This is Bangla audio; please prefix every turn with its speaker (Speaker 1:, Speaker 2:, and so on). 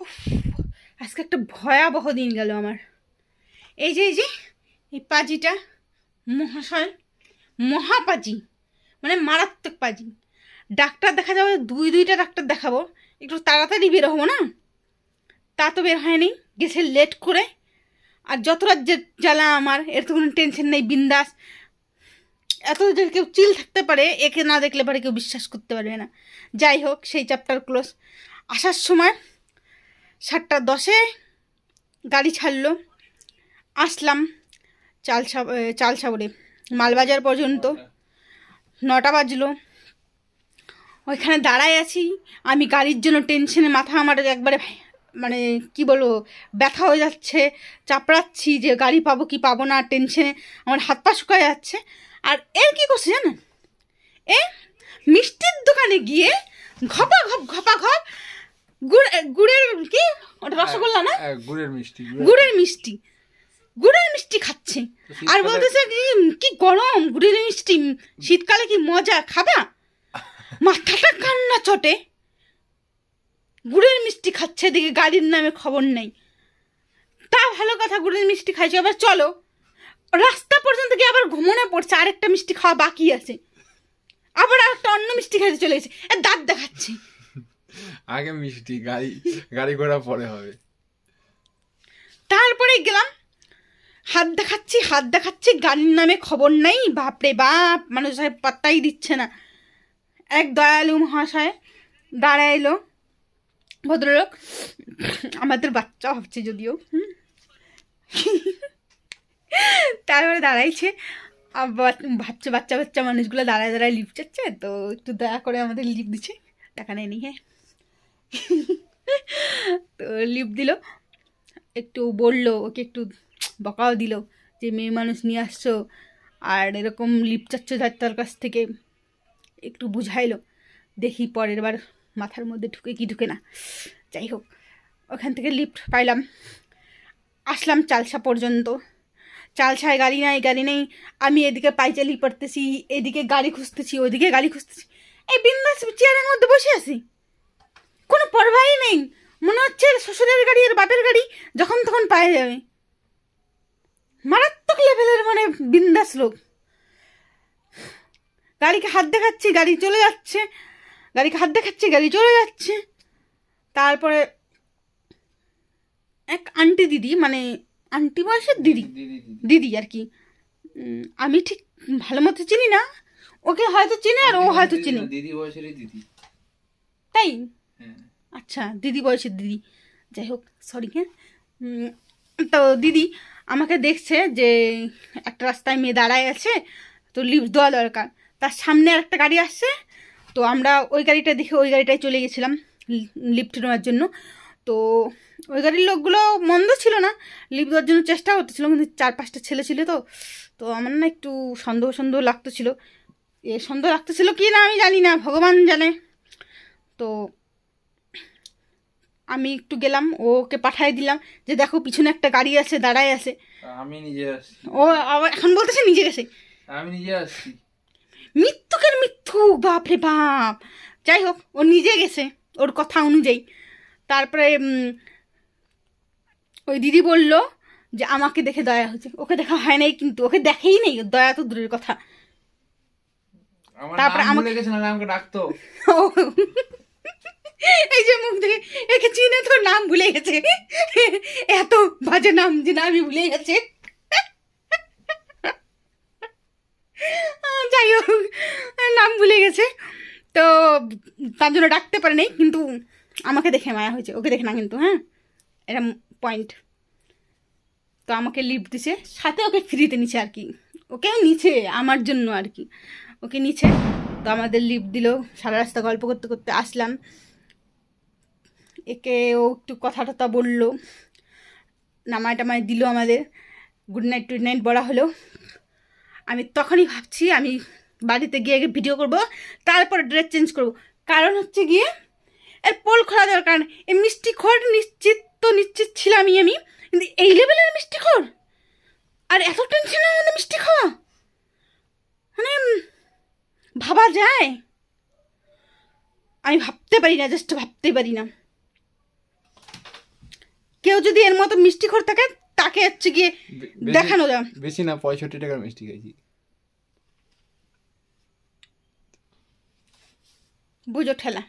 Speaker 1: উফ, আজকে একটা ভয়াবহ দিন গেল আমার। এই যে এই পাজিটা মহাশয়, মহাপাজি, মানে মারাত্মক পাজি। ডাক্তার দেখা যাবে দুইটা ডাক্তার দেখাবো, একটু তাড়াতাড়ি বের হবো না, তা তো বের হয়নি, গেছে লেট করে। আর যত রাজ্যের জ্বালা আমার, এর তো কোনো টেনশন নেই, বিন্দাস। এত যে কেউ চিল থাকতে পারে, একে না দেখলে পারে কেউ বিশ্বাস করতে পারবে না। যাই হোক, সেই চ্যাপ্টার ক্লোজ। আসার সময় 7:10 গাড়ি ছাড়লো, আসলাম চালসাবরে, মালবাজার পর্যন্ত 9টা বাজলো। ওইখানে দাঁড়ায় আছি আমি, গাড়ির জন্য টেনশনে মাথা আমার একবারে মানে কি বলবো, ব্যথা হয়ে যাচ্ছে। চাপড়াচ্ছি যে গাড়ি পাবো কি পাবো না, টেনশনে আমার হাত পা শুকায় যাচ্ছে। আর এর কি করছে জানেন, এ মিষ্টির দোকানে গিয়ে ঘপা ঘপ গুড়ের কি, ওটা রসগোল্লা না, গুড়ের মিষ্টি খাচ্ছে। আর বলতেছে কি গরম গুড়ের মিষ্টি, শীতকালে কি মজা, খাবা? মাথাটা কান্না চটে। গুড়ের মিষ্টি খাচ্ছে, দিকে গাড়ির নামে খবর নেই। তা ভালো কথা, গুড়ের মিষ্টি খাইছে, আবার চলো। রাস্তা পর্যন্ত গিয়ে আবার ঘুমনে পড়ছে, আরেকটা মিষ্টি খাওয়া বাকি আছে, আবার একটা অন্য মিষ্টি খাইতে চলে গেছে। দাঁত দেখাচ্ছে,
Speaker 2: আগে মিষ্টি, গাড়ি ঘোড়া পরে হবে।
Speaker 1: তারপরে গেলাম, হাত দেখাচ্ছি, গাড়ির নামে খবর নেই। বাপরে বাপ, মানুষ পাত্তাই দিচ্ছে না। এক দয়ালু মহাশয় দাঁড়ায় এলো, ভদ্রলোক, আমাদের বাচ্চা ভাবছে যদিও। তারপরে দাঁড়াইছে, ভাবছে বাচ্চা মানুষগুলো দাঁড়ায় লিফট চাচ্ছে, তো একটু দয়া করে আমাদের লিফট দিচ্ছে, টাকা নেয়নি। হ্যাঁ, তো লিফট দিল, একটু বললো, ওকে একটু বকাও দিল যে মেয়ে মানুষ নিয়ে আসছো আর এরকম লিফট চাচ্ছ তার কাছ থেকে, একটু বুঝাইলো। দেখি পরের বার মাথার মধ্যে ঢুকে কি ঢুকে না। যাই হোক, ওখান থেকে লিফট পাইলাম, আসলাম চালসা পর্যন্ত। চালসায় গাড়ি নেই, আমি এদিকে পাইচালি পড়তেছি, এদিকে গাড়ি খুঁজতেছি, ওইদিকে গাড়ি খুঁজতেছি। এই বিন্দাস চেয়ারের মধ্যে বসে আছি, কোনো পরবাই নেই। মনে হচ্ছে শ্বশুরের গাড়ি আর বাপের গাড়ি যখন তখন পায়ে যাবে। মারাত্মক লেভেলের মানে বিন্দাস লোক। গাড়িকে হাত দেখাচ্ছি, গাড়ি চলে যাচ্ছে, তারপরে এক আন্টি দিদি, মানে আন্টি বয়সের দিদি আর কি, আমি ঠিক ভালো মতো চিনি না, ওকে হয়তো চিনি আর ও হয়তো চিনি।
Speaker 2: দিদি বয়সের দিদি,
Speaker 1: তাই? আচ্ছা, দিদি বয়সের দিদি, যাই হোক, সরি। হ্যাঁ, তো দিদি আমাকে দেখছে যে একটা রাস্তায় মেয়ে দাঁড়ায় আছে, তো লিফট দেওয়া দরকার। তার সামনে আর একটা গাড়ি আসছে, তো আমরা ওই গাড়িটা দেখে ওই গাড়িটায় চলে গেছিলাম লিফট নেওয়ার জন্য। তো ওই গাড়ির লোকগুলো মন্দ ছিল না, লিফট দেওয়ার জন্য চেষ্টা করতেছিল, কিন্তু 4-5টা ছেলে ছিল। তো আমার না একটু সন্দেহ লাগতেছিল। সন্দেহ লাগতেছিল কি না আমি জানি না, ভগবান জানে। তো আমি একটু গেলাম, ওকে পাঠিয়ে দিলাম যে দেখো পিছনে একটা গাড়ি আছে, দাঁড়ায় আছে।
Speaker 2: আমি নিজে আসছি।
Speaker 1: ও আবার এখন বলতেছে নিজে গেছে,
Speaker 2: আমি নিজে আসছি।
Speaker 1: মিথ্যুকের মিথ্যু, বাপরে বাপ। যাই হোক, ও নিজে গেছে ওর কথা অনুযায়ী। তারপরে ওই দিদি বলল যে আমাকে দেখে দয়া হচ্ছে, ওকে দেখা হয় নাই, কিন্তু ওকে দেখেই নেই, দয়া তো দূরের কথা।
Speaker 2: তারপরে আমাকে ডাকতো,
Speaker 1: এই যে মুখ দেখে একে চিনে, তোর নাম ভুলে গেছে, এত বাজে নাম যে আমি ভুলে গেছে। যাই হোক, নাম ভুলে গেছে, তো তার জন্য ডাকতে পারে নাই, কিন্তু আমাকে দেখে মায়া হয়েছে, ওকে দেখে না কিন্তু। হ্যাঁ, এটা পয়েন্ট। তো আমাকে লিফট দিছে, সাথে ওকে ফ্রিতে নিছে আর কি, ওকে নিচে আমার জন্য আর কি, ওকে নিচে। তো আমাদের লিফট দিল, সারা রাস্তা গল্প করতে করতে আসলাম। একে ও একটু কথা টথা বললো, নামায় টামায় দিল, আমাদের গুড নাইট বলা হলো। আমি তখনই ভাবছি আমি বাড়িতে গিয়ে ভিডিও করব, তারপর ড্রেস চেঞ্জ করব। কারণ হচ্ছে গিয়ে এর পোল খোলা দরকার। এই মিষ্টি খোর নিশ্চিত ছিলামই আমি, কিন্তু এই লেভেলের মিষ্টি খোর আর এত টেনশনের মধ্যে মিষ্টি খাওয়া, মানে ভাবা যায়? আমি ভাবতে পারি না, জাস্ট ভাবতে পারি না। কেউ যদি এর মতো মিষ্টি খোর থাকে তাকে হচ্ছে গিয়ে দেখানো যাও।
Speaker 2: বেশি না, 65 টাকার মিষ্টি খাইছি।
Speaker 1: বুঝো ঠেলা।